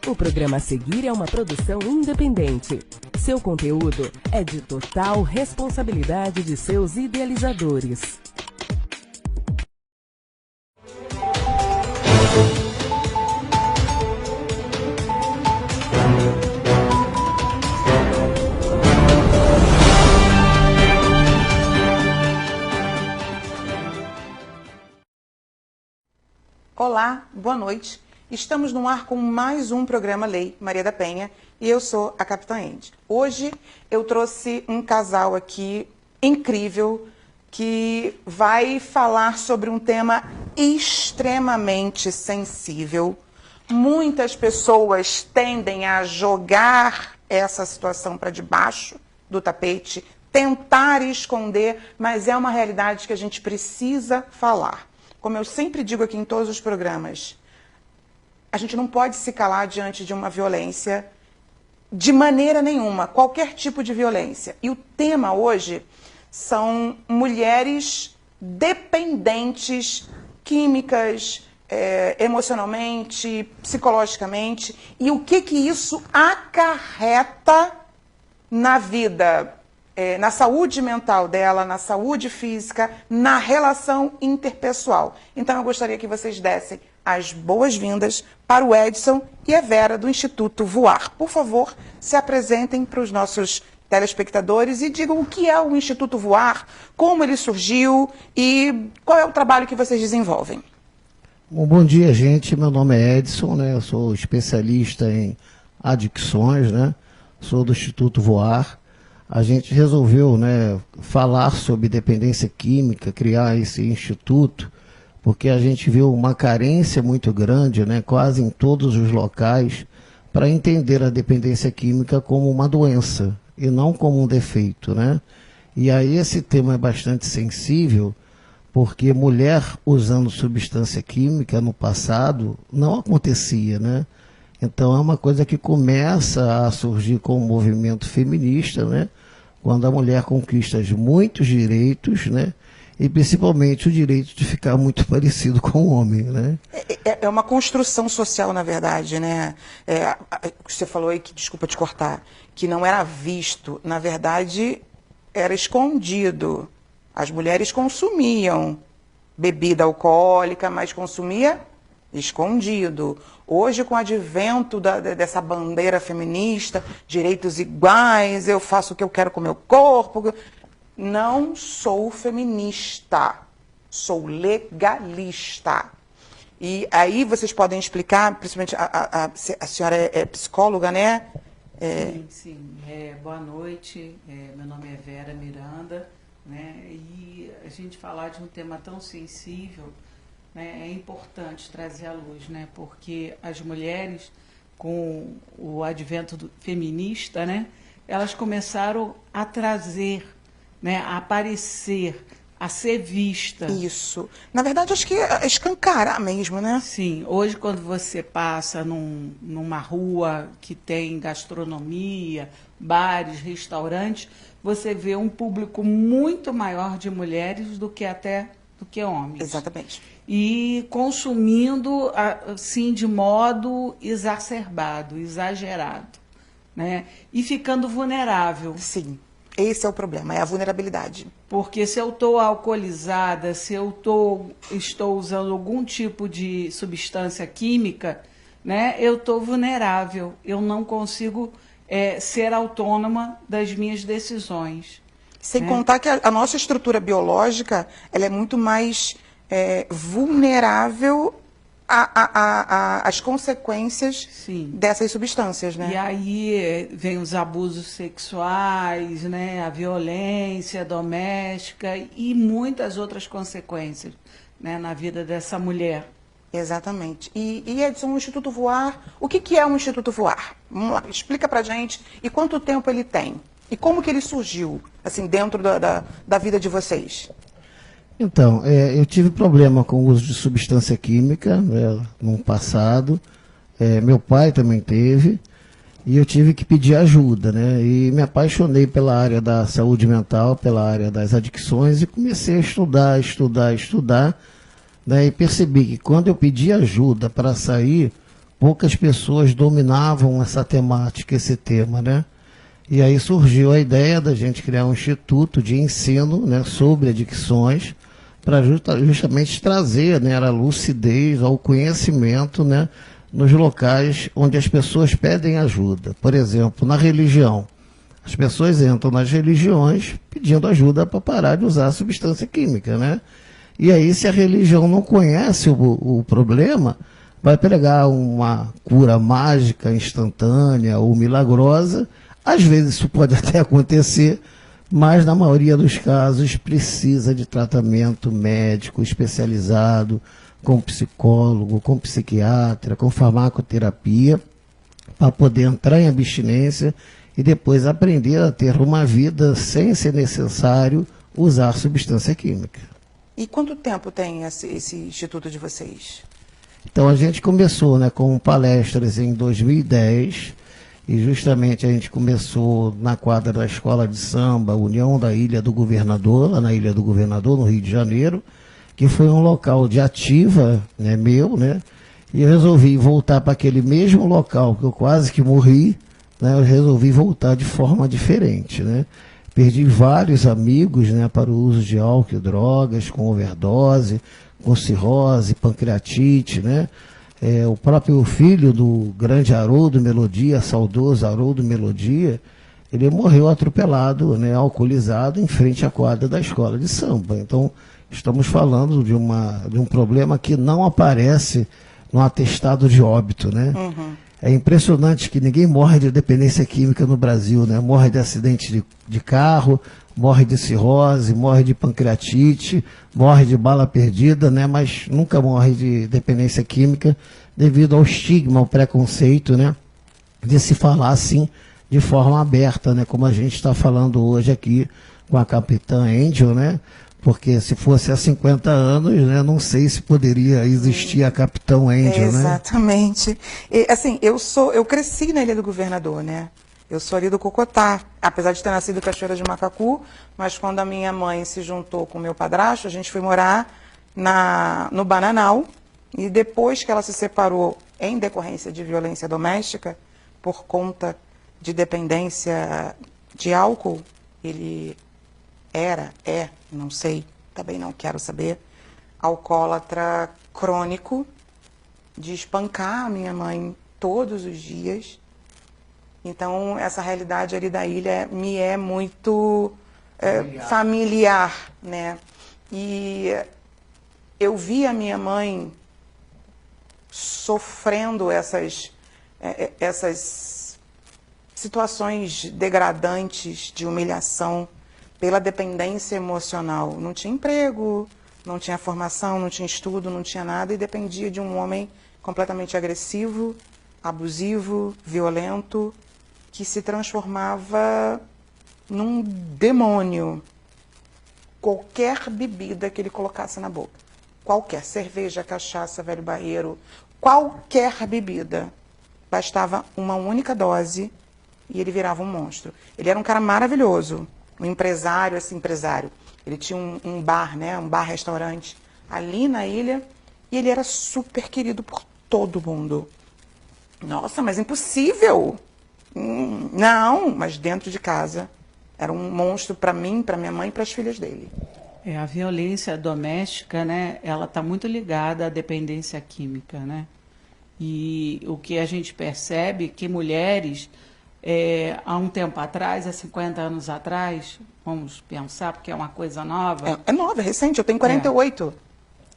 O programa a seguir é uma produção independente. Seu conteúdo é de total responsabilidade de seus idealizadores. Olá, boa noite. Estamos no ar com mais um programa Lei Maria da Penha e eu sou a Capitã Andy. Hoje eu trouxe um casal aqui incrível que vai falar sobre um tema extremamente sensível. Muitas pessoas tendem a jogar essa situação para debaixo do tapete, tentar esconder, mas é uma realidade que a gente precisa falar. Como eu sempre digo aqui em todos os programas, a gente não pode se calar diante de uma violência de maneira nenhuma, qualquer tipo de violência. E o tema hoje são mulheres dependentes químicas, emocionalmente, psicologicamente, e o que isso acarreta na vida, na saúde mental dela, na saúde física, na relação interpessoal. Então eu gostaria que vocês dessem as boas-vindas para o Edson e a Vera do Instituto Voar. Por favor, se apresentem para os nossos telespectadores e digam o que é o Instituto Voar, como ele surgiu e qual é o trabalho que vocês desenvolvem. Bom dia, gente. Meu nome é Edson, né? Eu sou especialista em adicções, né? Sou do Instituto Voar. A gente resolveu, né, falar sobre dependência química, criar esse instituto, porque a gente viu uma carência muito grande, né, quase em todos os locais, para entender a dependência química como uma doença e não como um defeito, né? E aí esse tema é bastante sensível, porque mulher usando substância química no passado não acontecia, né? Então é uma coisa que começa a surgir com o movimento feminista, né? Quando a mulher conquista muitos direitos, né? E principalmente o direito de ficar muito parecido com o homem, né? É uma construção social, na verdade, né? Você falou aí, que, desculpa te cortar, que não era visto, na verdade era escondido. As mulheres consumiam bebida alcoólica, mas consumia escondido. Hoje, com o advento dessa bandeira feminista, direitos iguais, eu faço o que eu quero com o meu corpo. Não sou feminista, sou legalista. E aí vocês podem explicar, principalmente a senhora é psicóloga, né? Sim. Boa noite, meu nome é Vera Miranda, né? E a gente falar de um tema tão sensível, né, é importante trazer à luz, né? Porque as mulheres, com o advento feminista, né, elas começaram a trazer, né, a aparecer, a ser vista. Isso. Na verdade, acho que é escancarar mesmo, né? Sim. Hoje, quando você passa numa rua que tem gastronomia, bares, restaurantes, você vê um público muito maior de mulheres do que homens. Exatamente. E consumindo, assim, de modo exacerbado, exagerado, né? E ficando vulnerável. Sim. Esse é o problema, é a vulnerabilidade. Porque se eu estou alcoolizada, se eu estou usando algum tipo de substância química, né, eu estou vulnerável. Eu não consigo ser autônoma das minhas decisões. Sem contar que a nossa estrutura biológica ela é muito mais vulnerável as consequências dessas substâncias, né? E aí vem os abusos sexuais, né, a violência doméstica e muitas outras consequências, né, na vida dessa mulher. Exatamente. E Edson, o Instituto Voar, o que é um Instituto Voar? Vamos lá, explica pra gente e quanto tempo ele tem? E como que ele surgiu, assim, dentro da vida de vocês? Então, eu tive problema com o uso de substância química, né, no passado. Meu pai também teve. E eu tive que pedir ajuda, né? E me apaixonei pela área da saúde mental, pela área das adicções e comecei a estudar, né? E percebi que quando eu pedi ajuda para sair poucas pessoas dominavam essa temática, esse tema, né? E aí surgiu a ideia da gente criar um instituto de ensino, né, sobre adicções, para justamente trazer, né, a lucidez, ao conhecimento, né, nos locais onde as pessoas pedem ajuda. Por exemplo, na religião. As pessoas entram nas religiões pedindo ajuda para parar de usar substância química, né? E aí, se a religião não conhece o problema, vai pregar uma cura mágica, instantânea ou milagrosa. Às vezes isso pode até acontecer, mas na maioria dos casos precisa de tratamento médico especializado, com psicólogo, com psiquiatra, com farmacoterapia, para poder entrar em abstinência e depois aprender a ter uma vida sem ser necessário usar substância química. E quanto tempo tem esse instituto de vocês? Então a gente começou, né, com palestras em 2010, e justamente a gente começou na quadra da Escola de Samba União da Ilha do Governador, lá na Ilha do Governador, no Rio de Janeiro, que foi um local de ativa, né, meu, né? E eu resolvi voltar para aquele mesmo local que eu quase que morri, né? Eu resolvi voltar de forma diferente, né? Perdi vários amigos, né, para o uso de álcool e drogas, com overdose, com cirrose, pancreatite, né? O próprio filho do grande Haroldo Melodia, saudoso Haroldo Melodia, ele morreu atropelado, né, alcoolizado, em frente à quadra da escola de samba. Então, estamos falando de um problema que não aparece no atestado de óbito, né? Uhum. É impressionante que ninguém morre de dependência química no Brasil, né? Morre de acidente de carro, morre de cirrose, morre de pancreatite, morre de bala perdida, né? Mas nunca morre de dependência química devido ao estigma, ao preconceito, né? De se falar assim de forma aberta, né? Como a gente está falando hoje aqui com a Capitã Angel, né? Porque se fosse há 50 anos, né, não sei se poderia existir a Capitão Angel, né? Exatamente. E, assim, eu cresci na Ilha do Governador, né? Eu sou ali do Cocotá, apesar de ter nascido em Cachoeira de Macacu, mas quando a minha mãe se juntou com o meu padrasto, a gente foi morar no Bananal, e depois que ela se separou em decorrência de violência doméstica, por conta de dependência de álcool, ele não sei, também não quero saber, alcoólatra crônico, de espancar a minha mãe todos os dias. Então, essa realidade ali da ilha me é muito familiar, né? E eu vi a minha mãe sofrendo essas situações degradantes de humilhação pela dependência emocional. Não tinha emprego, não tinha formação, não tinha estudo, não tinha nada, e dependia de um homem completamente agressivo, abusivo, violento, que se transformava num demônio. Qualquer bebida que ele colocasse na boca, qualquer cerveja, cachaça, velho barreiro, qualquer bebida, bastava uma única dose e ele virava um monstro. Ele era um cara maravilhoso, um empresário, Ele tinha um bar, né, um bar-restaurante ali na ilha, e ele era super querido por todo mundo. Nossa, mas impossível! Não, mas dentro de casa era um monstro para mim, para minha mãe e para as filhas dele. A violência doméstica, né, ela está muito ligada à dependência química, né? E o que a gente percebe é que mulheres, há um tempo atrás, há 50 anos atrás, vamos pensar, porque é uma coisa nova. É nova, é recente, eu tenho 48.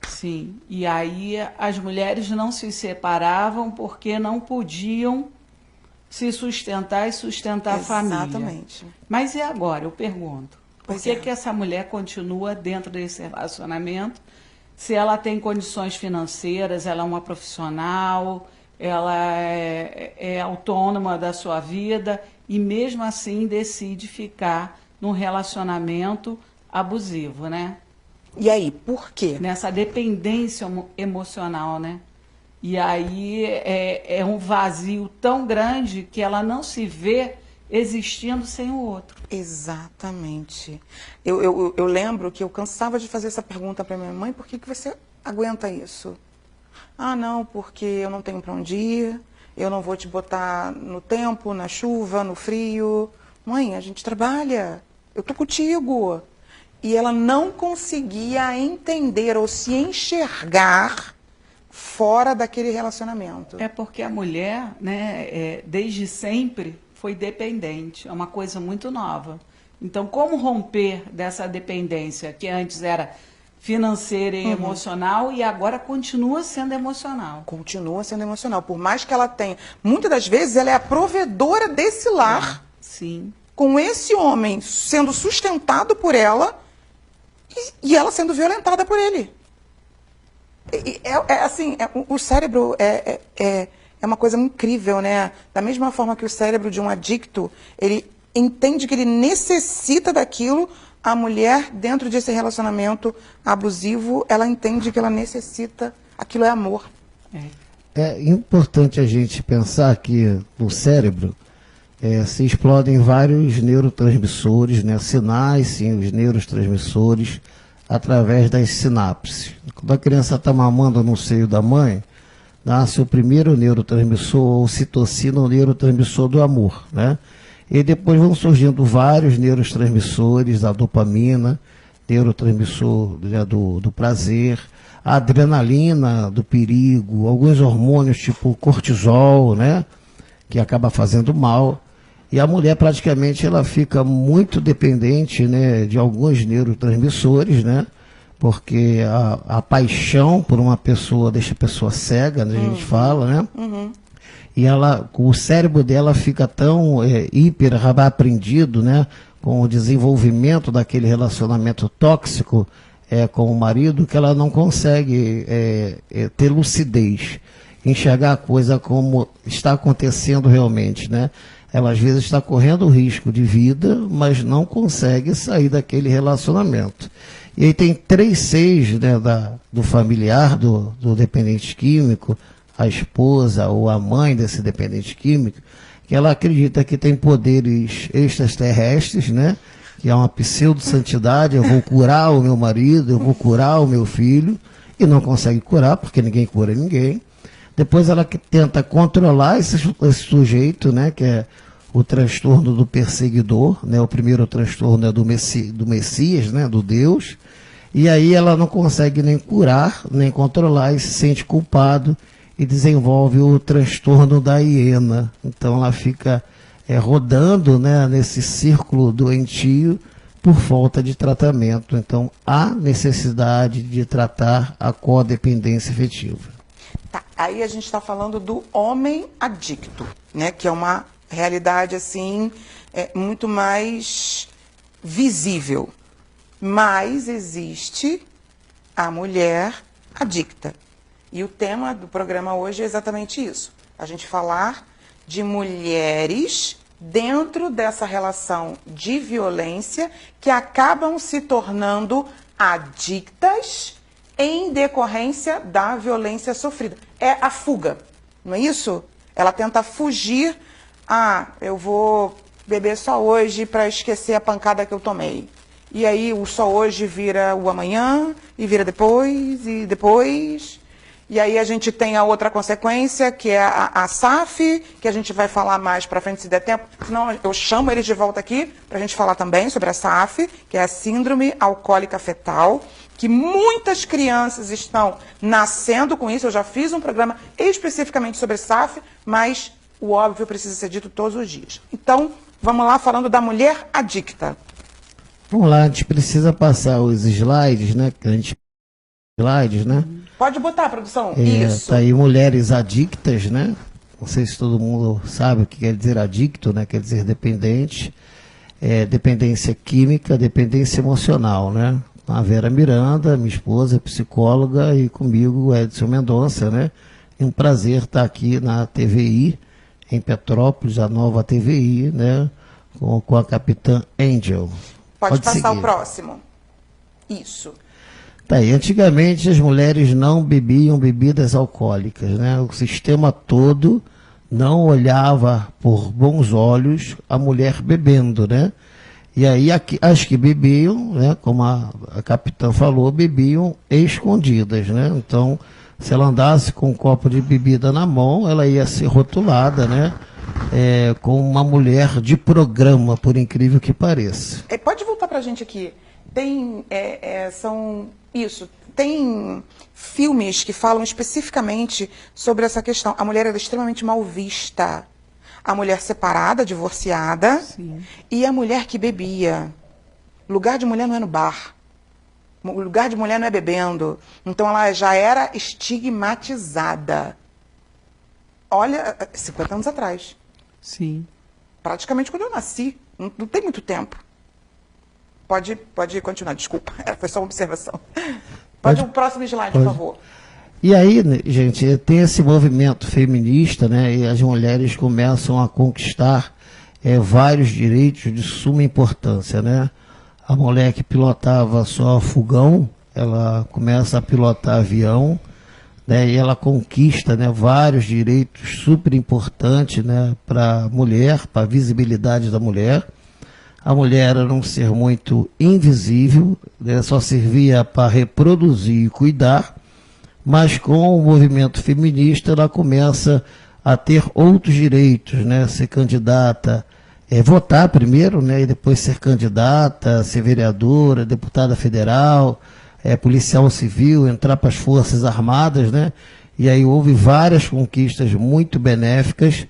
Sim, e aí as mulheres não se separavam porque não podiam se sustentar e sustentar a família. Exatamente. Mas e agora, eu pergunto, por que é. que essa mulher continua dentro desse relacionamento, se ela tem condições financeiras, ela é uma profissional, ela é autônoma da sua vida e mesmo assim decide ficar num relacionamento abusivo, né? E aí, por quê? Nessa dependência emocional, né? E aí é um vazio tão grande que ela não se vê existindo sem o outro. Exatamente. Eu lembro que eu cansava de fazer essa pergunta para minha mãe: por que você aguenta isso? Ah, não, porque eu não tenho para onde ir, eu não vou te botar no tempo, na chuva, no frio. Mãe, a gente trabalha, eu tô contigo. E ela não conseguia entender ou se enxergar fora daquele relacionamento. É porque a mulher, né, desde sempre foi dependente, é uma coisa muito nova. Então, como romper dessa dependência que antes era financeira e emocional e agora continua sendo emocional? Continua sendo emocional, por mais que ela tenha. Muitas das vezes ela é a provedora desse lar, Sim. com esse homem sendo sustentado por ela e ela sendo violentada por ele. O cérebro é uma coisa incrível, né? Da mesma forma que o cérebro de um adicto, ele entende que ele necessita daquilo, a mulher, dentro desse relacionamento abusivo, ela entende que ela necessita, aquilo é amor. É importante a gente pensar que no cérebro se explodem vários neurotransmissores, né? Sinais, sim, os neurotransmissores, através das sinapses. Quando a criança está mamando no seio da mãe, nasce o primeiro neurotransmissor, ou ocitocina, o neurotransmissor do amor, né? E depois vão surgindo vários neurotransmissores, a dopamina, neurotransmissor, né, do prazer, a adrenalina, do perigo, alguns hormônios tipo cortisol, né, que acaba fazendo mal. E a mulher praticamente ela fica muito dependente, né, de alguns neurotransmissores, né, porque a paixão por uma pessoa deixa a pessoa cega, né, a gente fala, né? E o cérebro dela fica tão hiper aprendido, né, com o desenvolvimento daquele relacionamento tóxico com o marido, que ela não consegue ter lucidez, enxergar a coisa como está acontecendo realmente, né? Ela às vezes está correndo risco de vida, mas não consegue sair daquele relacionamento. E aí tem 3 Cs, né, do familiar, do dependente químico, a esposa ou a mãe desse dependente químico, que ela acredita que tem poderes extraterrestres, né? Que é uma pseudo-santidade, eu vou curar o meu marido, eu vou curar o meu filho, e não consegue curar, porque ninguém cura ninguém. Depois ela tenta controlar esse sujeito, né? Que é o transtorno do perseguidor, né? O primeiro transtorno é do Messias, né? Do Deus. E aí ela não consegue nem curar, nem controlar, e se sente culpado, e desenvolve o transtorno da hiena. Então ela fica rodando, né, nesse círculo doentio por falta de tratamento. Então há necessidade de tratar a codependência afetiva. Tá, aí a gente está falando do homem adicto, né, que é uma realidade assim muito mais visível. Mas existe a mulher adicta. E o tema do programa hoje é exatamente isso. A gente falar de mulheres dentro dessa relação de violência que acabam se tornando adictas em decorrência da violência sofrida. É a fuga, não é isso? Ela tenta fugir. Ah, eu vou beber só hoje para esquecer a pancada que eu tomei. E aí o só hoje vira o amanhã, e vira depois, e depois. E aí a gente tem a outra consequência, que é a SAF, que a gente vai falar mais para frente se der tempo. Senão eu chamo eles de volta aqui para a gente falar também sobre a SAF, que é a Síndrome Alcoólica Fetal, que muitas crianças estão nascendo com isso. Eu já fiz um programa especificamente sobre SAF, mas o óbvio precisa ser dito todos os dias. Então, vamos lá falando da mulher adicta. Vamos lá, a gente precisa passar os slides, né? Slides, né? Pode botar, produção. Isso. Tá aí mulheres adictas, né? Não sei se todo mundo sabe o que quer dizer adicto, né? Quer dizer dependente. Dependência química, dependência emocional, né? A Vera Miranda, minha esposa, psicóloga, e comigo o Edson Mendonça, né? É um prazer estar aqui na TVI, em Petrópolis, a nova TVI, né? Com a capitã Angel. Pode passar seguir. o próximo. Isso. Tá aí, antigamente as mulheres não bebiam bebidas alcoólicas, né? O sistema todo não olhava por bons olhos a mulher bebendo, né? E aí as que bebiam, né, como a capitã falou, bebiam escondidas, né? Então Se ela andasse com um copo de bebida na mão, ela ia ser rotulada, né? Com uma mulher de programa, por incrível que pareça. Pode voltar para a gente aqui. Tem filmes que falam especificamente sobre essa questão. A mulher era extremamente mal vista. A mulher separada, divorciada, sim, e a mulher que bebia. Lugar de mulher não é no bar. O lugar de mulher não é bebendo. Então ela já era estigmatizada. Olha, 50 anos atrás. Sim. Praticamente quando eu nasci. Não tem muito tempo. Pode continuar, desculpa. Foi só uma observação. Pode o próximo slide, por favor. E aí, gente, tem esse movimento feminista, né? E as mulheres começam a conquistar vários direitos de suma importância, né? A mulher que pilotava só fogão, ela começa a pilotar avião, né? E ela conquista, né, vários direitos super importantes, né, para a mulher, para a visibilidade da mulher. A mulher era um ser muito invisível, né, só servia para reproduzir e cuidar, mas com o movimento feminista ela começa a ter outros direitos, né, ser candidata, votar primeiro, né, e depois ser candidata, ser vereadora, deputada federal, policial civil, entrar para as Forças Armadas, né, e aí houve várias conquistas muito benéficas,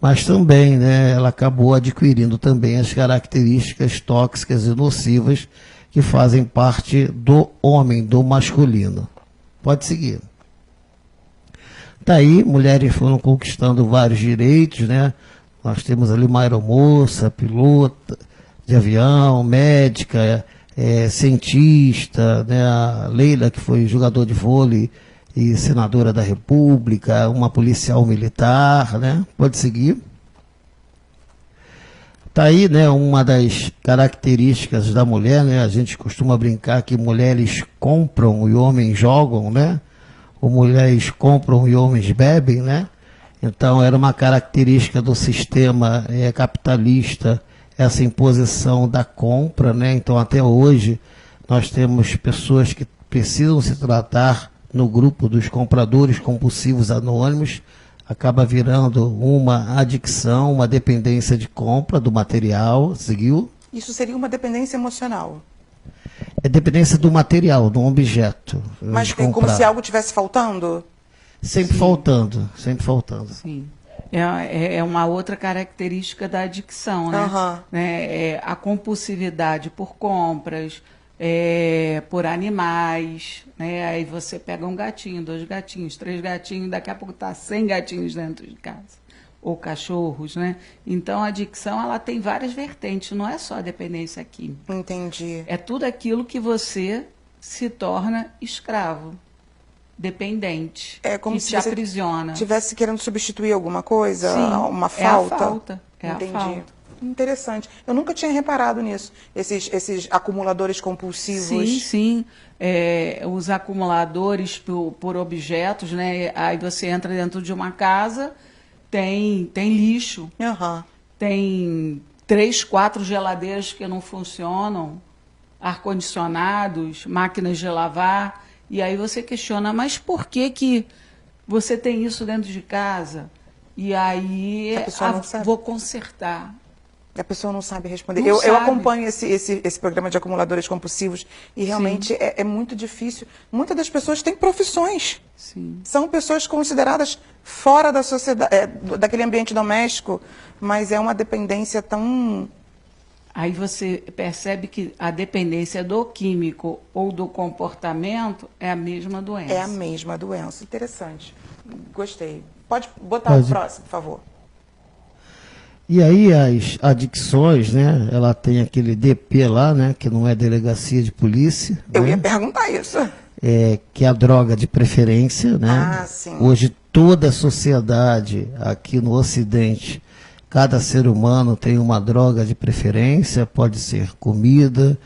mas também, né, ela acabou adquirindo também as características tóxicas e nocivas que fazem parte do homem, do masculino. Pode seguir. Daí, mulheres foram conquistando vários direitos, né? Nós temos ali uma aeromoça, pilota de avião, médica, cientista, né? A Leila, que foi jogador de vôlei e senadora da República, uma policial militar, né? Pode seguir. Tá aí, né, uma das características da mulher, né? A gente costuma brincar que mulheres compram e homens jogam, né? Ou mulheres compram e homens bebem, né? Então era uma característica do sistema capitalista essa imposição da compra, né? Então até hoje nós temos pessoas que precisam se tratar no grupo dos compradores compulsivos anônimos, acaba virando uma adicção, uma dependência de compra do material. Seguiu? Isso seria uma dependência emocional. É dependência do material, do objeto. Mas como se algo estivesse faltando? Sempre faltando, sempre faltando. Sim. É uma outra característica da adicção, né? A compulsividade por compras, por animais, né? Aí você pega um gatinho, 2 gatinhos, 3 gatinhos, daqui a pouco está 100 gatinhos dentro de casa, ou cachorros, né? Então a adicção ela tem várias vertentes, não é só a dependência química. Entendi. É tudo aquilo que você se torna escravo, dependente, como que se te aprisiona. Estivesse querendo substituir alguma coisa, sim, uma falta. É a falta. Entendi. A falta. Interessante. Eu nunca tinha reparado nisso. Esses acumuladores compulsivos. Sim. Os acumuladores por objetos, né? Aí você entra dentro de uma casa, tem lixo. Tem 3, 4 geladeiras que não funcionam, ar-condicionados, máquinas de lavar. E aí você questiona, mas por que você tem isso dentro de casa? E aí a pessoa não sabe. Vou consertar. A pessoa não sabe responder. Eu acompanho esse programa de acumuladores compulsivos e realmente é muito difícil. Muitas das pessoas têm profissões. Sim. São pessoas consideradas fora da sociedade, daquele ambiente doméstico, mas é uma dependência tão... Aí você percebe que a dependência do químico ou do comportamento é a mesma doença. É a mesma doença. Interessante. Gostei. Pode botar o próximo, por favor. E aí as adicções, né? Ela tem aquele DP lá, né? Que não é delegacia de polícia. Eu ia perguntar isso. Que é a droga de preferência, né? Sim. Hoje toda a sociedade aqui no Ocidente, cada ser humano tem uma droga de preferência, pode ser comida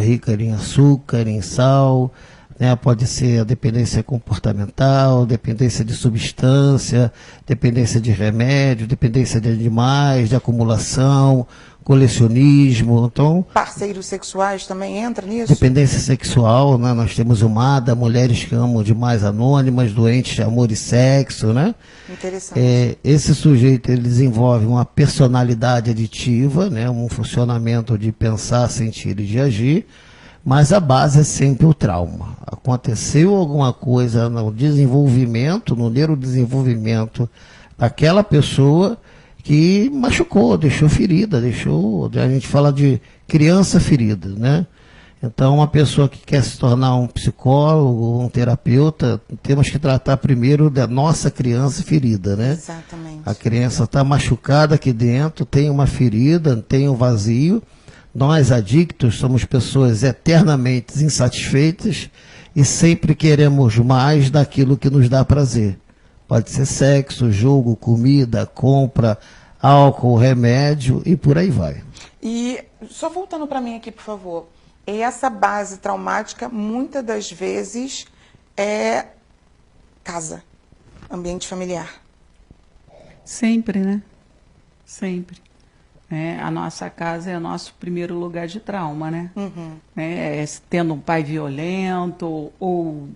rica em açúcar, em sal, né? Pode ser a dependência comportamental, dependência de substância, dependência de remédio, dependência de animais, de acumulação, colecionismo. Então, Parceiros sexuais também entra nisso? dependência sexual, né? Nós temos o MADA, mulheres que amam demais anônimas, doentes de amor e sexo, né? Interessante. Esse sujeito ele desenvolve uma personalidade aditiva, né? Um funcionamento de pensar, sentir e de agir, mas a base é sempre o trauma. Aconteceu alguma coisa no desenvolvimento, no neurodesenvolvimento daquela pessoa que machucou, deixou ferida, a gente fala de criança ferida, né? Então, uma pessoa que quer se tornar um psicólogo, um terapeuta, temos que tratar primeiro da nossa criança ferida, né? Exatamente. A criança está machucada aqui dentro, tem uma ferida, tem um vazio. Nós, adictos, somos pessoas eternamente insatisfeitas e sempre queremos mais daquilo que nos dá prazer. Pode ser sexo, jogo, comida, compra, álcool, remédio e por aí vai. E só voltando para mim aqui, por favor. Essa base traumática, muitas das vezes, é casa, ambiente familiar. Sempre, né? Sempre. A nossa casa é o nosso primeiro lugar de trauma, né? Uhum. Tendo um pai violento ou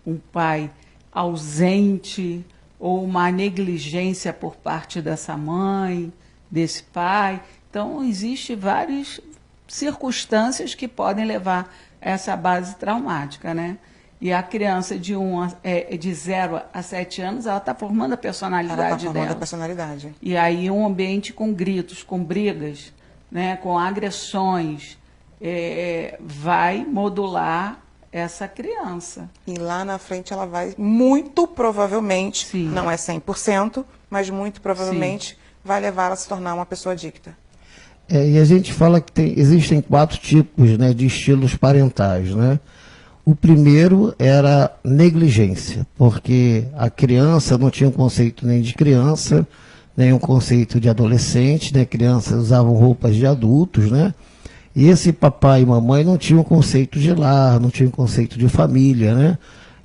um pai ausente ou uma negligência por parte dessa mãe, desse pai. Então, existem várias circunstâncias que podem levar a essa base traumática, né? E a criança de 0 a 7 anos, ela está formando a personalidade dela. A personalidade. E aí um ambiente com gritos, com brigas, né, com agressões, vai modular essa criança. E lá na frente ela vai, muito provavelmente, Sim. não é 100%, mas muito provavelmente vai levar a se tornar uma pessoa adicta. E a gente fala que existem 4 tipos, né, de estilos parentais, né? O primeiro era negligência, porque a criança não tinha um conceito nem de criança, nem um conceito de adolescente, né? Crianças usavam roupas de adultos, né? E esse papai e mamãe não tinham conceito de lar, não tinham conceito de família, né?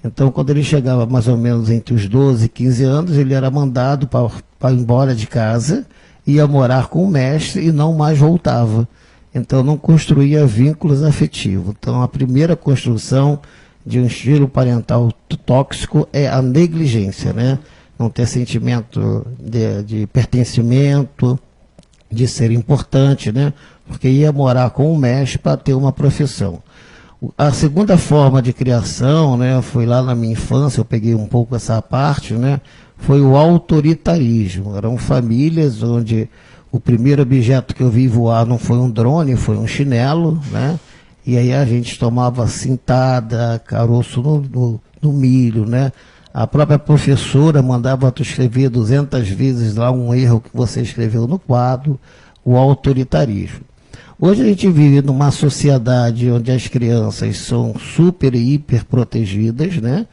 Então, quando ele chegava mais ou menos entre os 12 e 15 anos, ele era mandado para ir embora de casa, ia morar com o mestre e não mais voltava. Então, não construía vínculos afetivos. Então, a primeira construção de um estilo parental tóxico é a negligência, né? Não ter sentimento de pertencimento, de ser importante, né? Porque ia morar com o mestre para ter uma profissão. A segunda forma de criação, né, foi lá na minha infância, eu peguei um pouco essa parte, né, foi o autoritarismo. Eram famílias onde o primeiro objeto que eu vi voar não foi um drone, foi um chinelo, né? E aí a gente tomava cintada, caroço no milho, né? A própria professora mandava tu escrever 200 vezes lá um erro que você escreveu no quadro, o autoritarismo. Hoje a gente vive numa sociedade onde as crianças são super e hiper protegidas, né?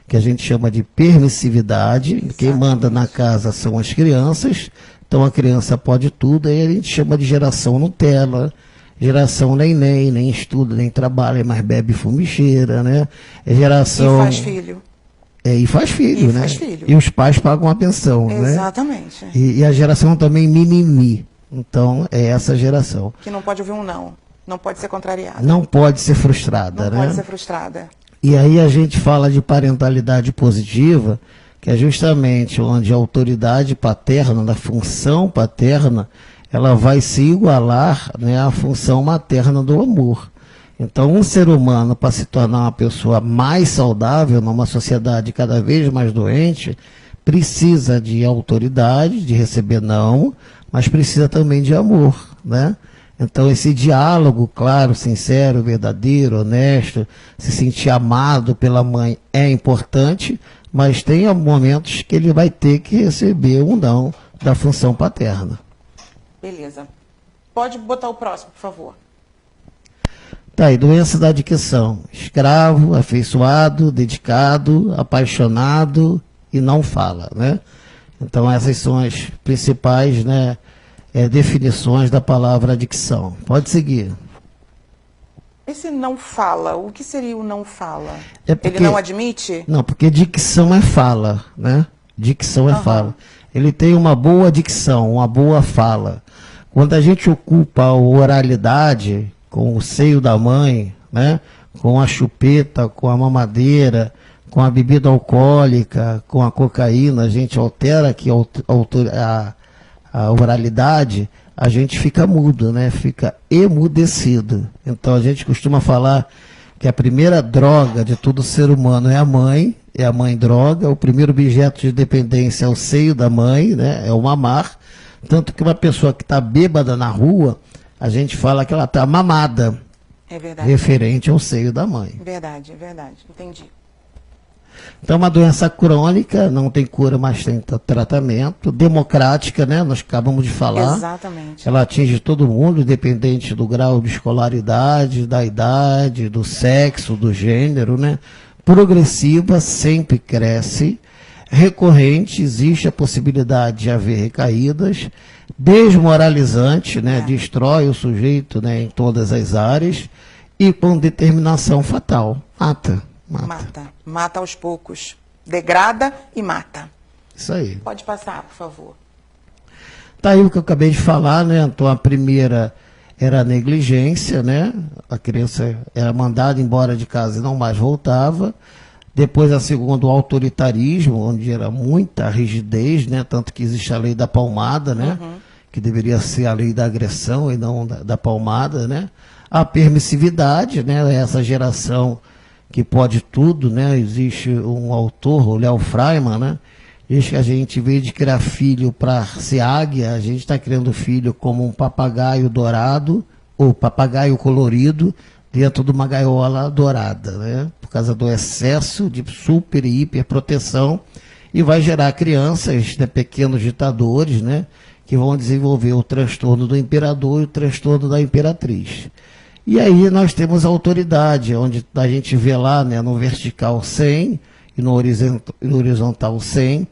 Que a gente chama de permissividade. Exatamente. Quem manda na casa são as crianças, então a criança pode tudo, aí a gente chama de geração Nutella, geração nem estuda, nem trabalha, mas bebe fumicheira, né? É geração... E faz filho. E faz filho, né? Faz filho. E os pais pagam a pensão, né? Exatamente. E a geração também mimimi. Então, é essa geração. Que não pode ouvir um não. Não pode ser contrariada. Não pode ser frustrada, não né? pode ser frustrada. E aí a gente fala de parentalidade positiva, que é justamente onde a autoridade paterna, da função paterna, ela vai se igualar, né, à função materna do amor. Então, um ser humano, para se tornar uma pessoa mais saudável, numa sociedade cada vez mais doente, precisa de autoridade, de receber não, mas precisa também de amor, né? Então, esse diálogo, claro, sincero, verdadeiro, honesto, se sentir amado pela mãe é importante, mas tem momentos que ele vai ter que receber um não da função paterna. Beleza. Pode botar o próximo, por favor. Tá, e doença da adicção. Escravo, afeiçoado, dedicado, apaixonado e não fala, né? Então, essas são as principais, né, definições da palavra adicção. Pode seguir. Esse não fala, o que seria o não fala? É porque, ele não admite? Não, porque dicção é fala, né? Dicção é fala. Ele tem uma boa dicção, uma boa fala. Quando a gente ocupa a oralidade com o seio da mãe, né? Com a chupeta, com a mamadeira, com a bebida alcoólica, com a cocaína, a gente altera aqui a oralidade, a gente fica mudo, né? Fica emudecido. Então a gente costuma falar que a primeira droga de todo ser humano é a mãe droga, o primeiro objeto de dependência é o seio da mãe, né? É o mamar. Tanto que uma pessoa que está bêbada na rua, a gente fala que ela está mamada. É verdade. Referente ao seio da mãe. Verdade, entendi. Então, uma doença crônica, não tem cura, mas tem tratamento. Democrática, né? Nós acabamos de falar. Exatamente. Ela atinge todo mundo, independente do grau de escolaridade, da idade, do sexo, do gênero, né? Progressiva, sempre cresce. Recorrente, existe a possibilidade de haver recaídas. Desmoralizante, né? Destrói o sujeito, né? Em todas as áreas. E com determinação fatal. Mata aos poucos. Degrada e mata. Isso aí. Pode passar, por favor. Tá aí o que eu acabei de falar, né? Então a primeira era a negligência, né? A criança era mandada embora de casa e não mais voltava. Depois a segunda, o autoritarismo, onde era muita rigidez, né? Tanto que existe a lei da palmada, né? Que deveria ser a lei da agressão e não da palmada, né? A permissividade, né? Essa geração que pode tudo, né? Existe um autor, o Léo Freiman, né? Diz que a gente, em vez de criar filho para ser águia, a gente está criando filho como um papagaio dourado, ou papagaio colorido, dentro de uma gaiola dourada, né? Por causa do excesso de super e hiper proteção, e vai gerar crianças, né, pequenos ditadores, né? Que vão desenvolver o transtorno do imperador e o transtorno da imperatriz. E aí nós temos a autoridade, onde a gente vê lá, né, no vertical 100 e no horizontal 100,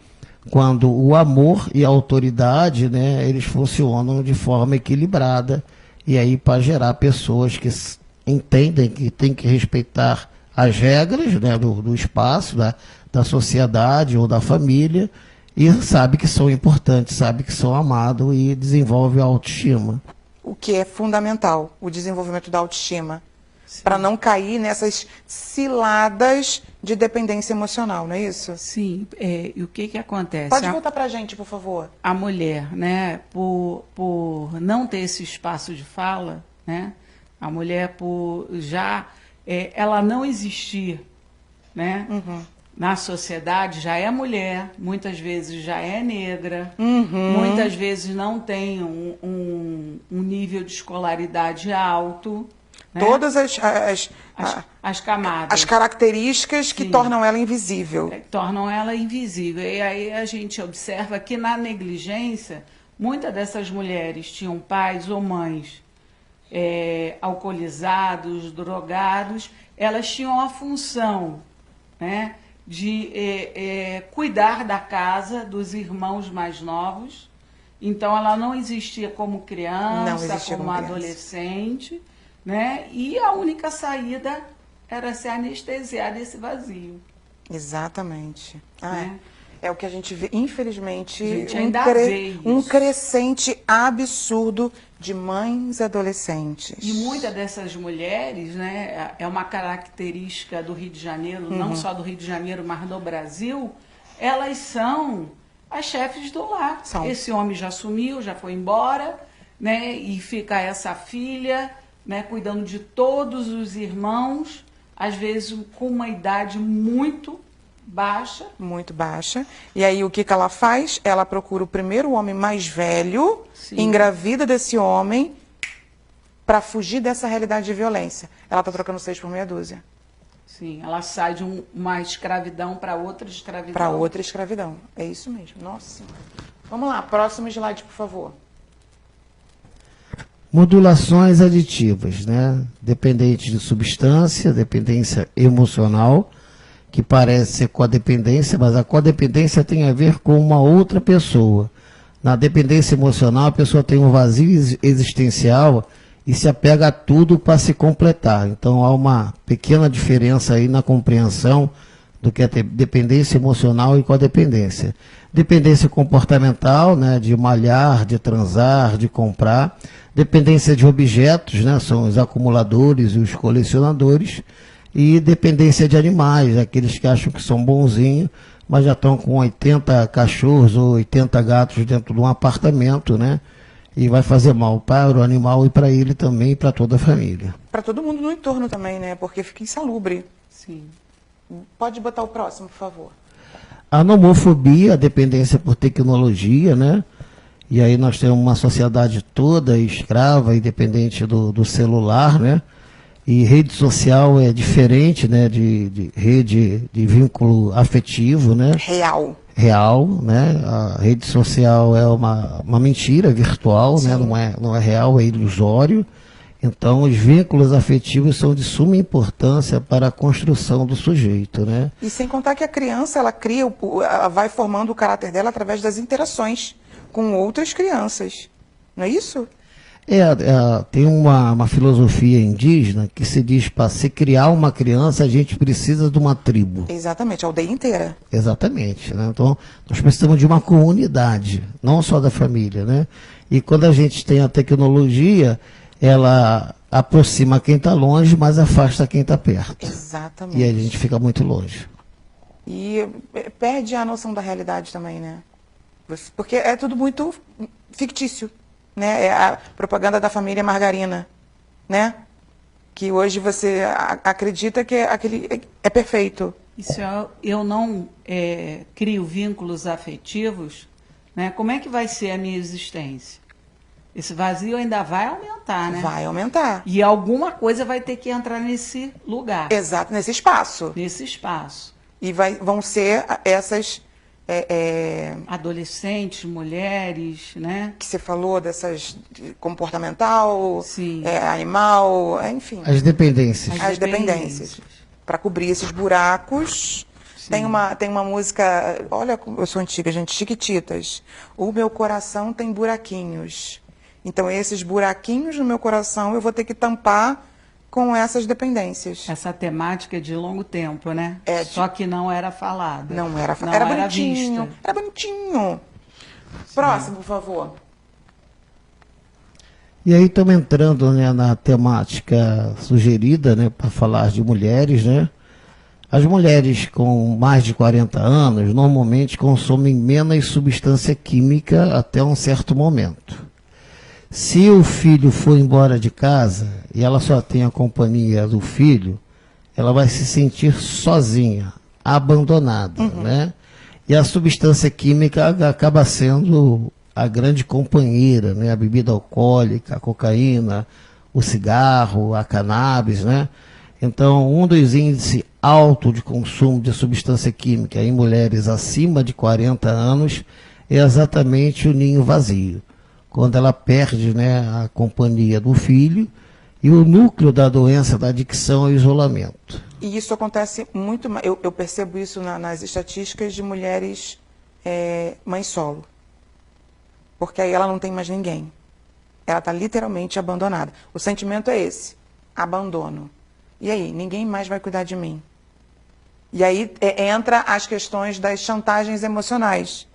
quando o amor e a autoridade, né, eles funcionam de forma equilibrada, e aí para gerar pessoas que entendem que tem que respeitar as regras, né, do espaço, da sociedade ou da família, e sabe que são importantes, sabe que são amados e desenvolve a autoestima. O que é fundamental, o desenvolvimento da autoestima, para não cair nessas ciladas de dependência emocional, não é isso? Sim, e o que acontece? Pode voltar para a gente, por favor. A mulher, né, por não ter esse espaço de fala, né, a mulher por já, ela não existir, né, na sociedade, já é mulher, muitas vezes já é negra, muitas vezes não tem um nível de escolaridade alto. Né? Todas as camadas. As características que tornam ela invisível. Tornam ela invisível. E aí a gente observa que na negligência, muitas dessas mulheres tinham pais ou mães alcoolizados, drogados, elas tinham a função, né, de cuidar da casa dos irmãos mais novos. Então ela não existia como criança, como adolescente, né? E a única saída era se anestesiar desse vazio. Exatamente. Né? É o que a gente vê, infelizmente, um crescente absurdo de mães adolescentes. E muitas dessas mulheres, né, é uma característica do Rio de Janeiro, não só do Rio de Janeiro, mas do Brasil, elas são as chefes do lar. Esse homem já sumiu, já foi embora, né, e fica essa filha, né, cuidando de todos os irmãos, às vezes com uma idade muito baixa. Muito baixa. E aí o que ela faz? Ela procura o primeiro homem mais velho, engravida desse homem, para fugir dessa realidade de violência. Ela está trocando 6 por meia dúzia. Sim, ela sai de uma escravidão para outra escravidão. Para outra escravidão. É isso mesmo. Nossa Senhora. Vamos lá, próximo slide, por favor. Modulações aditivas, né? Dependente de substância, dependência emocional, que parece ser codependência, mas a codependência tem a ver com uma outra pessoa. Na dependência emocional, a pessoa tem um vazio existencial e se apega a tudo para se completar. Então há uma pequena diferença aí na compreensão do que é dependência emocional e codependência. Dependência comportamental, né, de malhar, de transar, de comprar. Dependência de objetos, né, são os acumuladores e os colecionadores. E dependência de animais, aqueles que acham que são bonzinhos, mas já estão com 80 cachorros ou 80 gatos dentro de um apartamento, né? E vai fazer mal para o animal e para ele também e para toda a família. Para todo mundo no entorno também, né? Porque fica insalubre. Sim. Pode botar o próximo, por favor. A nomofobia, a dependência por tecnologia, né? E aí nós temos uma sociedade toda escrava e dependente do celular, né? E rede social é diferente, né? De rede de vínculo afetivo, né? Real, né? A rede social é uma mentira virtual, né? Não é real, é ilusório. Então, os vínculos afetivos são de suma importância para a construção do sujeito, né? E sem contar que a criança, ela vai formando o caráter dela através das interações com outras crianças. Não é isso? Tem uma filosofia indígena que se diz para se criar uma criança, a gente precisa de uma tribo. Exatamente, a aldeia inteira. Exatamente, né? Então, nós precisamos de uma comunidade, não só da família, né? E quando a gente tem a tecnologia, ela aproxima quem está longe, mas afasta quem está perto. Exatamente. E aí a gente fica muito longe. E perde a noção da realidade também, né? Porque é tudo muito fictício, né? É a propaganda da família margarina, né? Que hoje você acredita que aquele é perfeito. E se eu não crio vínculos afetivos, né? Como é que vai ser a minha existência? Esse vazio ainda vai aumentar, né? Vai aumentar. E alguma coisa vai ter que entrar nesse lugar. Exato, nesse espaço. Nesse espaço. E vão ser essas... adolescentes, mulheres, né? Que você falou dessas comportamental, Sim. Animal, enfim. As dependências. As dependências. Para cobrir esses buracos. Tem uma música, olha, eu sou antiga, gente, Chiquititas. O meu coração tem buraquinhos. Então, esses buraquinhos no meu coração eu vou ter que tampar com essas dependências. Essa temática é de longo tempo, né? Só que não era falada. Não era falada. Era bonitinho. Vista. Era bonitinho. Sim. Próximo, por favor. E aí estamos entrando, né, na temática sugerida, né, para falar de mulheres, né? As mulheres com mais de 40 anos normalmente consomem menos substância química até um certo momento. Se o filho for embora de casa e ela só tem a companhia do filho, ela vai se sentir sozinha, abandonada, né? E a substância química acaba sendo a grande companheira, né? A bebida alcoólica, a cocaína, o cigarro, a cannabis, né? Então, um dos índices altos de consumo de substância química em mulheres acima de 40 anos é exatamente o ninho vazio. Quando ela perde, né, a companhia do filho, e o núcleo da doença da adicção é o isolamento. E isso acontece muito, eu percebo isso nas estatísticas de mulheres mães solo. Porque aí ela não tem mais ninguém. Ela está literalmente abandonada. O sentimento é esse, abandono. E aí, ninguém mais vai cuidar de mim. E aí entra as questões das chantagens emocionais.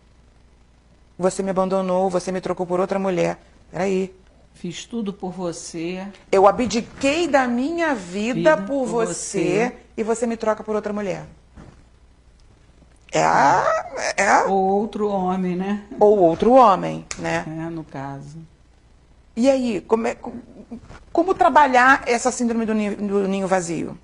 Você me abandonou, você me trocou por outra mulher. Peraí. Fiz tudo por você. Eu abdiquei da minha vida por você e você me troca por outra mulher. Ou outro homem, né? Ou outro homem, né? No caso. E aí, como trabalhar essa síndrome do ninho vazio?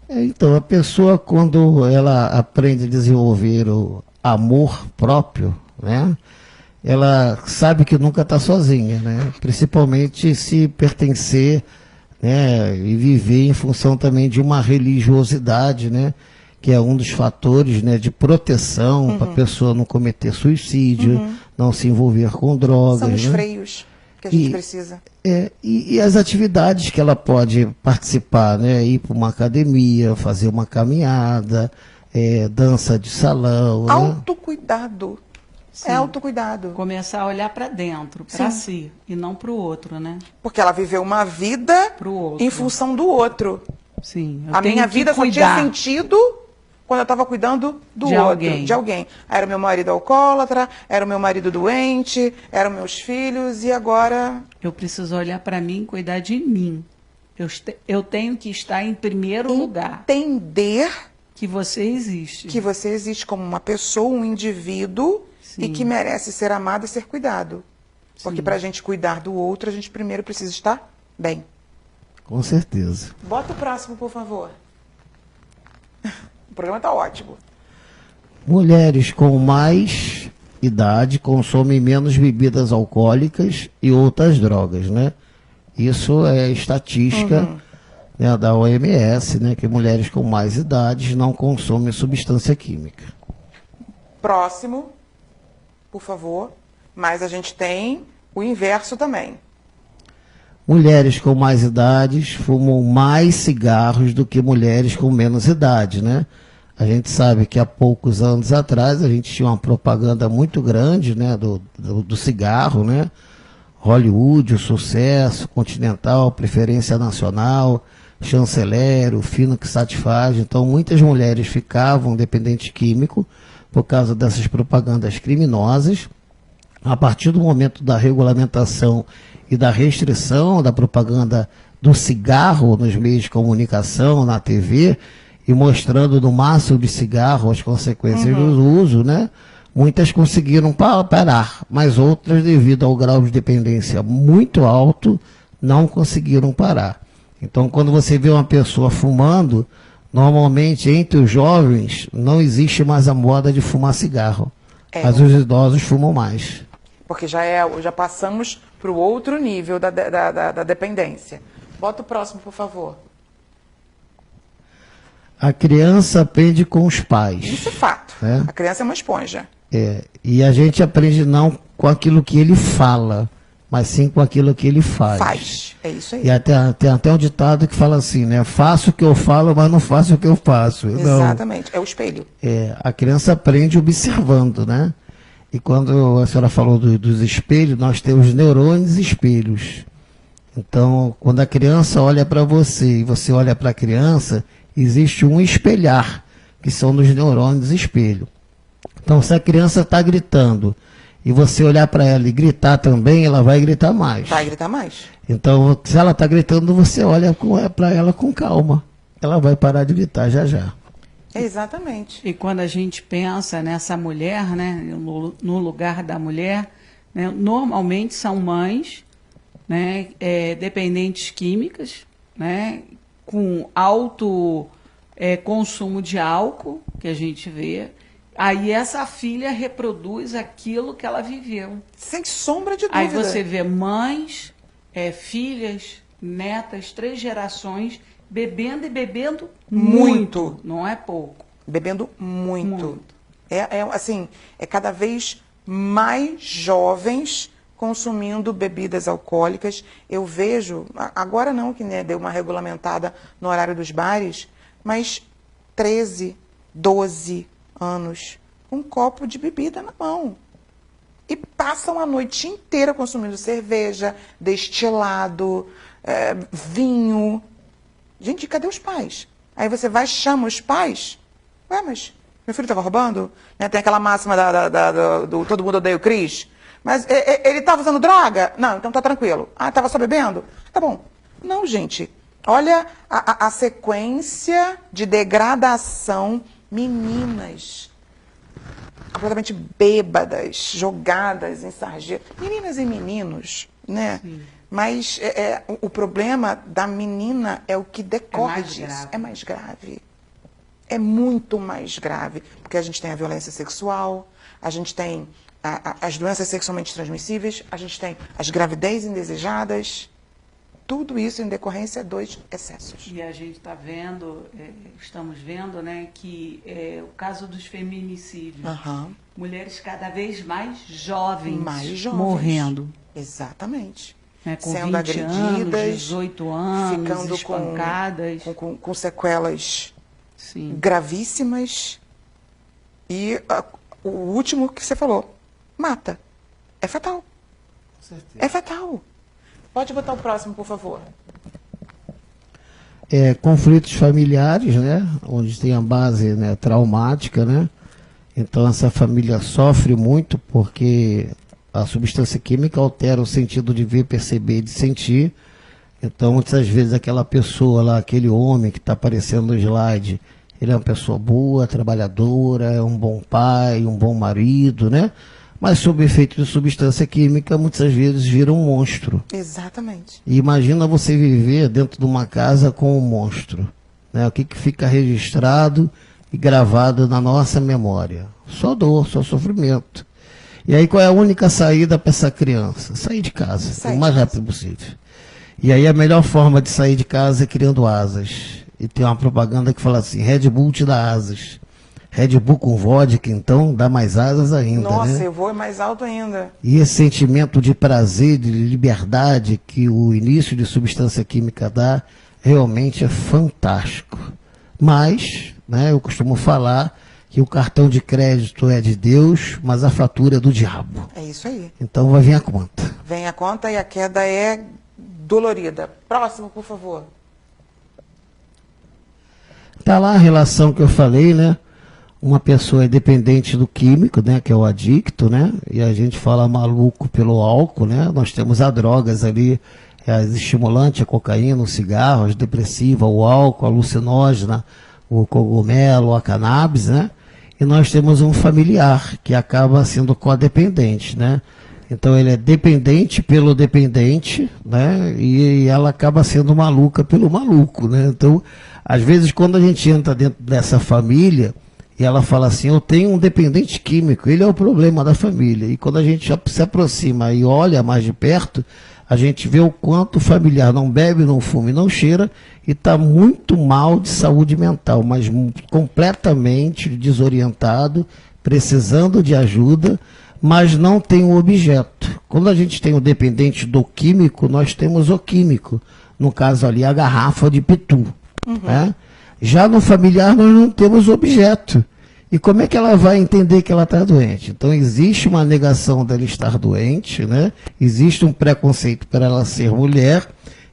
Então, a pessoa, quando ela aprende a desenvolver o amor próprio, né? Ela sabe que nunca está sozinha, né? Principalmente se pertencer, né, e viver em função também de uma religiosidade, né, que é um dos fatores, né, de proteção para a pessoa não cometer suicídio, não se envolver com drogas. São os né? freios que a gente precisa. E as atividades que ela pode participar, né, ir para uma academia, fazer uma caminhada, dança de salão. Autocuidado. Sim. É autocuidado. Começar a olhar para dentro, para si, e não para o outro, né? Porque ela viveu uma vida Pro outro. em função do outro. Sim. Eu A tenho minha que vida só tinha cuidar sentido quando eu estava cuidando do de outro, alguém. de alguém. Era o meu marido alcoólatra, era o meu marido doente, eram meus filhos, e agora... Eu preciso olhar para mim e cuidar de mim. Eu tenho que estar em primeiro lugar. Entender Que você existe. que você existe como uma pessoa, um indivíduo, Sim. e que merece ser amado e ser cuidado. Porque Sim. para a gente cuidar do outro, a gente primeiro precisa estar bem. Com certeza. Bota o próximo, por favor. O programa está ótimo. Mulheres com mais idade consomem menos bebidas alcoólicas e outras drogas, né? Isso é estatística, né, da OMS, né, que mulheres com mais idades não consomem substância química. Próximo, por favor. Mas a gente tem o inverso também. Mulheres com mais idades fumam mais cigarros do que mulheres com menos idade, né? A gente sabe que há poucos anos atrás a gente tinha uma propaganda muito grande, né, do cigarro, né? Hollywood, o sucesso, Continental, preferência nacional, chanceler, o fino que satisfaz. Então muitas mulheres ficavam dependentes químico por causa dessas propagandas criminosas. A partir do momento da regulamentação e da restrição da propaganda do cigarro nos meios de comunicação, na TV, e mostrando no máximo de cigarro as consequências do uso, né? Muitas conseguiram parar, mas outras, devido ao grau de dependência muito alto, não conseguiram parar. Então, quando você vê uma pessoa fumando, normalmente entre os jovens não existe mais a moda de fumar cigarro. Mas os idosos fumam mais. Porque já passamos para o outro nível da dependência. Bota o próximo, por favor. A criança aprende com os pais. Isso é fato. É. A criança é uma esponja. E a gente aprende não com aquilo que ele fala, mas sim com aquilo que ele faz. É isso aí. E tem até um ditado que fala assim, né? Faço o que eu falo, mas não faço o que eu faço. Exatamente. É o espelho. A criança aprende observando, né? E quando a senhora falou dos espelhos, nós temos neurônios e espelhos. Então, quando a criança olha para você e você olha para a criança, existe um espelhar, que são dos neurônios e espelho. Então, se a criança está gritando e você olhar para ela e gritar também, ela vai gritar mais. Vai gritar mais. Então, se ela está gritando, você olha para ela com calma. Ela vai parar de gritar já já. Exatamente. E quando a gente pensa nessa mulher, né, no lugar da mulher, né, normalmente são mães, né, dependentes químicas, né, com alto consumo de álcool, que a gente vê. Aí essa filha reproduz aquilo que ela viveu. Sem sombra de dúvida. Aí você vê mães, filhas, netas, 3 gerações bebendo e bebendo muito. Não é pouco. Bebendo muito. Assim, é cada vez mais jovens consumindo bebidas alcoólicas. Eu vejo, agora não, que né, deu uma regulamentada no horário dos bares, mas 13, 12 anos, um copo de bebida na mão. E passam a noite inteira consumindo cerveja, destilado, vinho. Gente, cadê os pais? Aí você vai, chama os pais. Ué, mas meu filho estava roubando? Né? Tem aquela máxima do todo mundo odeia o Cris. Mas ele estava usando droga? Não, então tá tranquilo. Ah, estava só bebendo? Tá bom. Não, gente. Olha a sequência de degradação. Meninas completamente bêbadas, jogadas em sarjeta. Meninas e meninos, né? Sim. Mas o problema da menina é o que decorre disso. É mais grave. É muito mais grave. Porque a gente tem a violência sexual, a gente tem as doenças sexualmente transmissíveis, a gente tem as gravidez indesejadas. Tudo isso em decorrência dos excessos. E a gente está vendo, estamos vendo, né, que o caso dos feminicídios, mulheres cada vez mais jovens morrendo. Exatamente. Com sendo 20 agredidas, anos, 18 anos, ficando espancadas. Com sequelas Sim. gravíssimas. E o último que você falou, mata. É fatal. É fatal. Pode botar o próximo, por favor. Conflitos familiares, né? Onde tem a base, né, traumática, né? Então essa família sofre muito porque a substância química altera o sentido de ver, perceber e de sentir. Então muitas vezes aquela pessoa lá, aquele homem que está aparecendo no slide, ele é uma pessoa boa, trabalhadora, é um bom pai, um bom marido, né? Mas sob efeito de substância química, muitas vezes vira um monstro. Exatamente. E imagina você viver dentro de uma casa com um monstro, né? O que fica registrado e gravado na nossa memória? Só dor, só sofrimento. E aí qual é a única saída para essa criança? Sair de casa, o mais rápido possível. E aí a melhor forma de sair de casa é criando asas. E tem uma propaganda que fala assim, Red Bull te dá asas. Red Bull com vodka, então, dá mais asas ainda. Nossa, né? eu vou mais alto ainda. E esse sentimento de prazer, de liberdade que o início de substância química dá, realmente é fantástico. Mas, né, eu costumo falar que o cartão de crédito é de Deus, mas a fatura é do diabo. É isso aí. Então vai vir a conta. Vem a conta e a queda é dolorida. Próximo, por favor. Tá lá a relação que eu falei, né? Uma pessoa é dependente do químico, né, que é o adicto, né, e a gente fala maluco pelo álcool, né, nós temos as drogas ali, as estimulantes, a cocaína, o cigarro, as depressivas, o álcool, a alucinógena, o cogumelo, a cannabis, né, e nós temos um familiar que acaba sendo codependente, né, então ele é dependente pelo dependente, né, e ela acaba sendo maluca pelo maluco, né, então, às vezes quando a gente entra dentro dessa família, e ela fala assim, eu tenho um dependente químico, ele é o problema da família. E quando a gente se aproxima e olha mais de perto, a gente vê o quanto o familiar não bebe, não fuma e não cheira, e está muito mal de saúde mental, mas completamente desorientado, precisando de ajuda, mas não tem o objeto. Quando a gente tem o dependente do químico, nós temos o químico. No caso ali, a garrafa de pitu. Né? Já no familiar nós não temos objeto. E como é que ela vai entender que ela está doente? Então existe uma negação dela estar doente, né? Existe um preconceito para ela ser mulher,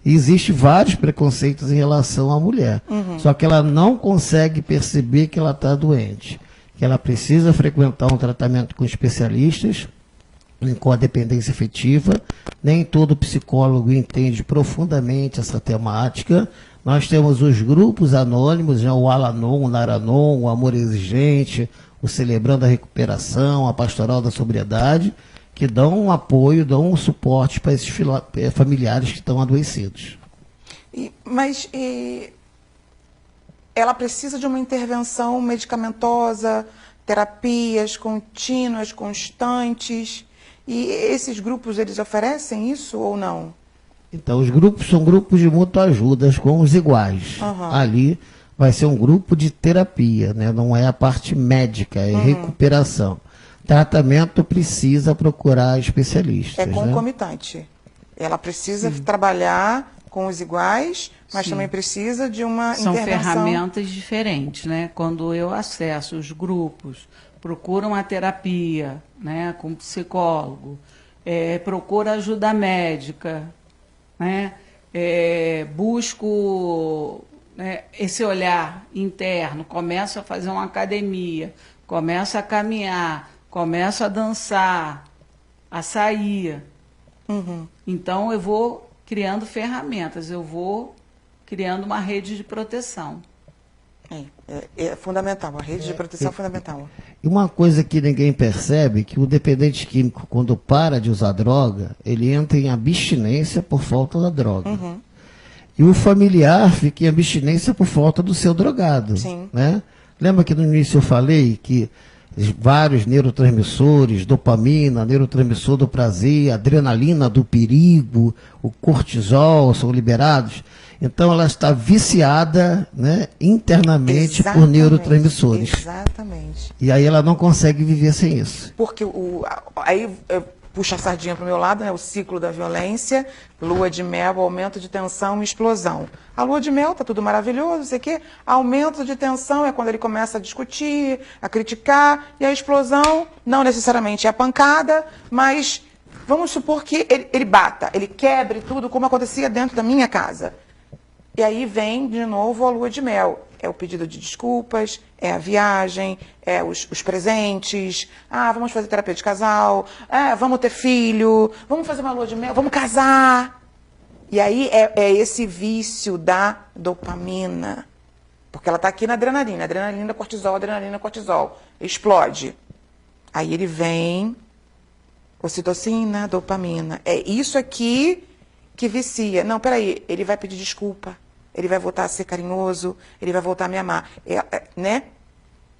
e existe vários preconceitos em relação à mulher. Só que ela não consegue perceber que ela está doente. Que ela precisa frequentar um tratamento com especialistas, com a dependência afetiva. Nem todo psicólogo entende profundamente essa temática. Nós temos os grupos anônimos, né, o Alanon, o Naranon, o Amor Exigente, o Celebrando a Recuperação, a Pastoral da Sobriedade, que dão um apoio, dão um suporte para esses familiares que estão adoecidos. Mas ela precisa de uma intervenção medicamentosa, terapias contínuas, constantes, e esses grupos, eles oferecem isso ou não? Então, os grupos são grupos de mútua ajuda com os iguais. Ali vai ser um grupo de terapia, né? Não é a parte médica, é recuperação. Tratamento precisa procurar especialistas. É concomitante. Né? Ela precisa trabalhar com os iguais, mas também precisa de uma São intervenção. ferramentas diferentes, né? Quando eu acesso os grupos, procuro uma terapia, né, com psicólogo, procuro ajuda médica, né? Busco, né, esse olhar interno, começo a fazer uma academia, começo a caminhar, começo a dançar, a sair. Então eu vou criando ferramentas, eu vou criando uma rede de proteção. É fundamental, a rede de proteção é fundamental. E uma coisa que ninguém percebe, que o dependente químico, quando para de usar droga, ele entra em abstinência por falta da droga. E o familiar fica em abstinência por falta do seu drogado. Sim. Né? Lembra que no início eu falei que vários neurotransmissores, dopamina, neurotransmissor do prazer, adrenalina do perigo, o cortisol são liberados? Então ela está viciada, né, internamente por neurotransmissores. Exatamente. E aí ela não consegue viver sem isso. Porque aí puxa a sardinha para o meu lado, né? O ciclo da violência, lua de mel, aumento de tensão e explosão. A lua de mel tá tudo maravilhoso, não sei o quê. Aumento de tensão é quando ele começa a discutir, a criticar, e a explosão não necessariamente é a pancada, mas vamos supor que ele bata, ele quebre tudo, como acontecia dentro da minha casa. E aí vem de novo a lua de mel. É o pedido de desculpas, é a viagem, é os presentes. Ah, vamos fazer terapia de casal, vamos ter filho, vamos fazer uma lua de mel, vamos casar. E aí é esse vício da dopamina. Porque ela está aqui na adrenalina. Adrenalina, cortisol. Explode. Aí ele vem, ocitocina, dopamina. É isso aqui que vicia. Não, peraí, ele vai pedir desculpa. Ele vai voltar a ser carinhoso, ele vai voltar a me amar. Né?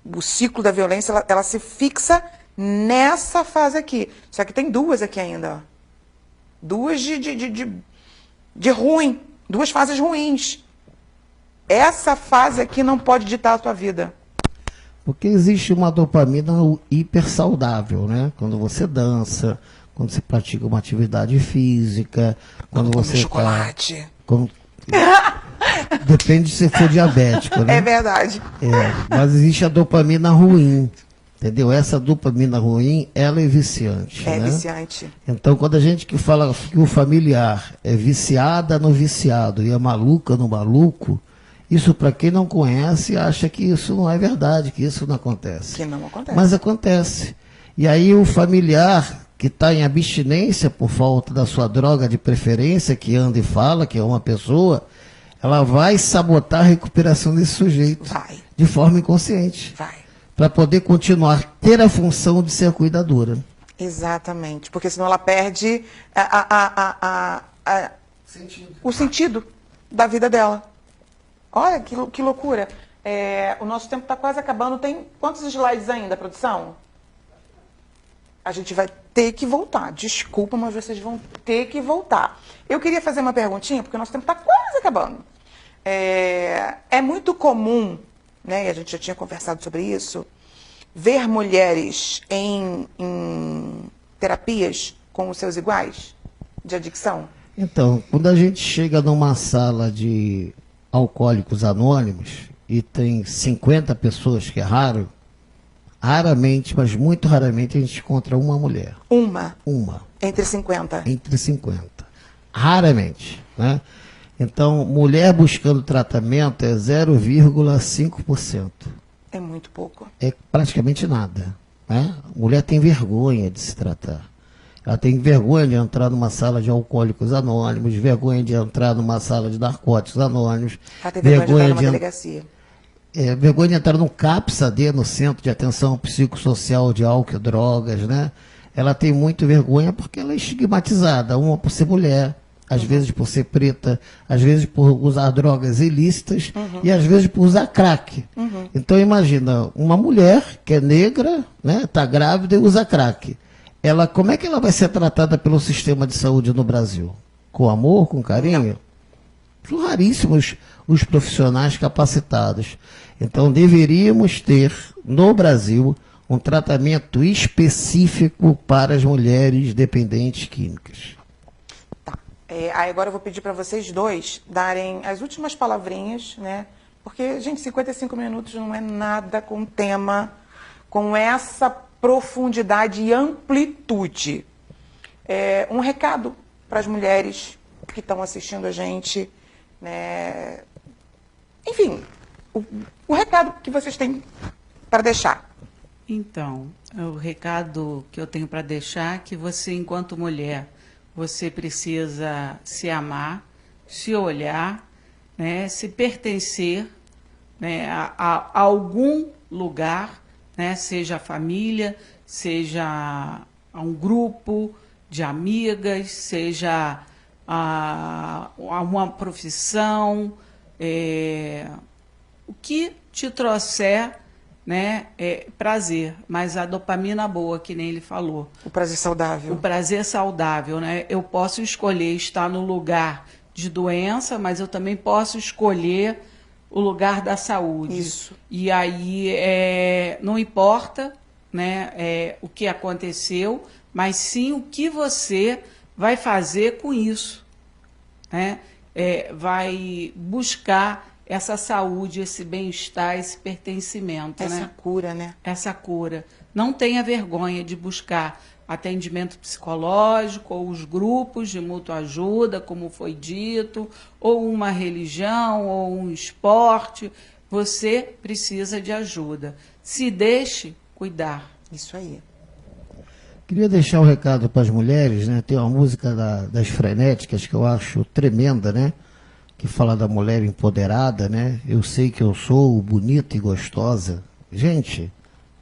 O ciclo da violência, ela se fixa nessa fase aqui. Só que tem duas aqui ainda. Ó. Duas de ruim. Duas fases ruins. Essa fase aqui não pode ditar a tua vida. Porque existe uma dopamina hiper saudável, né? Quando você dança, quando você pratica uma atividade física, quando você chocolate. Depende se for diabético, né? É verdade. Mas existe a dopamina ruim, entendeu? Essa dopamina ruim, ela é viciante. É né? viciante. Então, quando a gente que fala que o familiar é viciada no viciado e é maluca no maluco, isso para quem não conhece acha que isso não é verdade, que isso não acontece. Que não acontece. Mas acontece. E aí o familiar que está em abstinência por falta da sua droga de preferência, que anda e fala, que é uma pessoa, ela vai sabotar a recuperação desse sujeito. Vai. De forma inconsciente. Vai. Para poder continuar, ter a função de ser a cuidadora. Exatamente. Porque senão ela perde o sentido da vida dela. Olha que loucura. O nosso tempo está quase acabando. Tem quantos slides ainda, produção? A gente vai ter que voltar. Desculpa, mas vocês vão ter que voltar. Eu queria fazer uma perguntinha, porque o nosso tempo está quase acabando. É muito comum, né, e a gente já tinha conversado sobre isso, ver mulheres em terapias com os seus iguais de adicção? Então, quando a gente chega numa sala de alcoólicos anônimos e tem 50 pessoas, que é raro, raramente, mas muito raramente, a gente encontra uma mulher. Uma? Uma. Entre 50? Entre 50. Raramente, né? Então, mulher buscando tratamento é 0,5%. É muito pouco. É praticamente nada, né? A mulher tem vergonha de se tratar. Ela tem vergonha de entrar numa sala de alcoólicos anônimos, vergonha de entrar numa sala de narcóticos anônimos. Ela tem vergonha de entrar numa delegacia. Vergonha de entrar no CAPS-AD, no Centro de Atenção Psicossocial de Álcool e Drogas, né? Ela tem muito vergonha porque ela é estigmatizada, uma por ser mulher, às vezes por ser preta, às vezes por usar drogas ilícitas e às vezes por usar crack. Então imagina, uma mulher que é negra, né, está grávida e usa crack. Como é que ela vai ser tratada pelo sistema de saúde no Brasil? Com amor, com carinho? São raríssimos os profissionais capacitados. Então deveríamos ter no Brasil um tratamento específico para as mulheres dependentes químicas. Tá. Aí agora eu vou pedir para vocês dois darem as últimas palavrinhas, né? Porque, gente, 55 minutos não é nada com um tema com essa profundidade e amplitude. Um recado para as mulheres que estão assistindo a gente, né? Enfim, o recado que vocês têm para deixar. Então, o recado que eu tenho para deixar é que você, enquanto mulher, você precisa se amar, se olhar, né, se pertencer, né, a algum lugar, né, seja a família, seja a um grupo de amigas, seja a uma profissão, o que te trouxer, né, prazer, mas a dopamina boa, que nem ele falou. O prazer saudável. O prazer saudável, né? Eu posso escolher estar no lugar de doença, mas eu também posso escolher o lugar da saúde. Isso. E aí não importa, né, o que aconteceu, mas sim o que você vai fazer com isso, né? Vai buscar essa saúde, esse bem-estar, esse pertencimento. Essa cura, né? Essa cura. Não tenha vergonha de buscar atendimento psicológico, ou os grupos de mútua ajuda, como foi dito, ou uma religião, ou um esporte. Você precisa de ajuda. Se deixe cuidar. Isso aí. Queria deixar um recado para as mulheres, né? Tem uma música das Frenéticas que eu acho tremenda, né? Que fala da mulher empoderada, né? Eu sei que eu sou bonita e gostosa. Gente,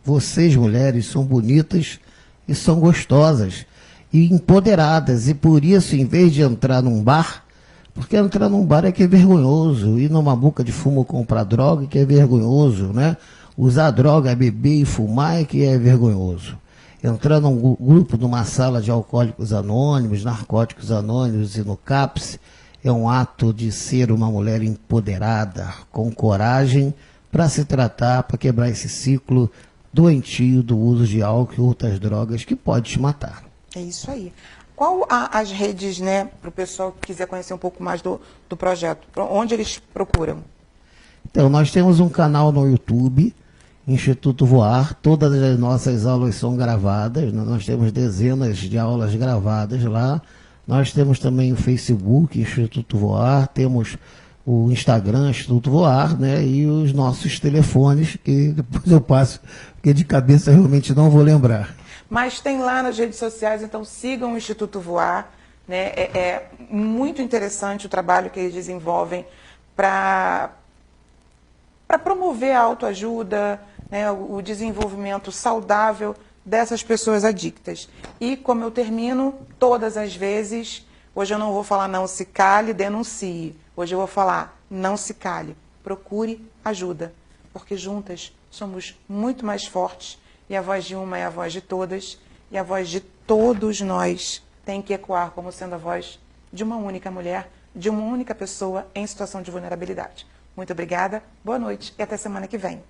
vocês mulheres são bonitas e são gostosas e empoderadas, e por isso, em vez de entrar num bar, porque entrar num bar é que é vergonhoso, ir numa boca de fumo comprar droga que é vergonhoso, né? Usar droga, beber e fumar é que é vergonhoso. Entrar num grupo, numa sala de alcoólicos anônimos, narcóticos anônimos e no CAPS, é um ato de ser uma mulher empoderada, com coragem para se tratar, para quebrar esse ciclo doentio do uso de álcool e outras drogas que pode te matar. É isso aí. Qual as redes, né, para o pessoal que quiser conhecer um pouco mais do projeto? Onde eles procuram? Então, nós temos um canal no YouTube, Instituto Voar. Todas as nossas aulas são gravadas, nós temos dezenas de aulas gravadas lá. Nós temos também o Facebook, Instituto Voar, temos o Instagram, Instituto Voar, né, e os nossos telefones, que depois eu passo, porque de cabeça realmente não vou lembrar. Mas tem lá nas redes sociais, então sigam o Instituto Voar, né? É muito interessante o trabalho que eles desenvolvem para promover a autoajuda, né, o desenvolvimento saudável dessas pessoas adictas. E como eu termino todas as vezes, hoje eu não vou falar não se cale, denuncie. Hoje eu vou falar não se cale, procure ajuda, porque juntas somos muito mais fortes e a voz de uma é a voz de todas e a voz de todos nós tem que ecoar como sendo a voz de uma única mulher, de uma única pessoa em situação de vulnerabilidade. Muito obrigada, boa noite e até semana que vem.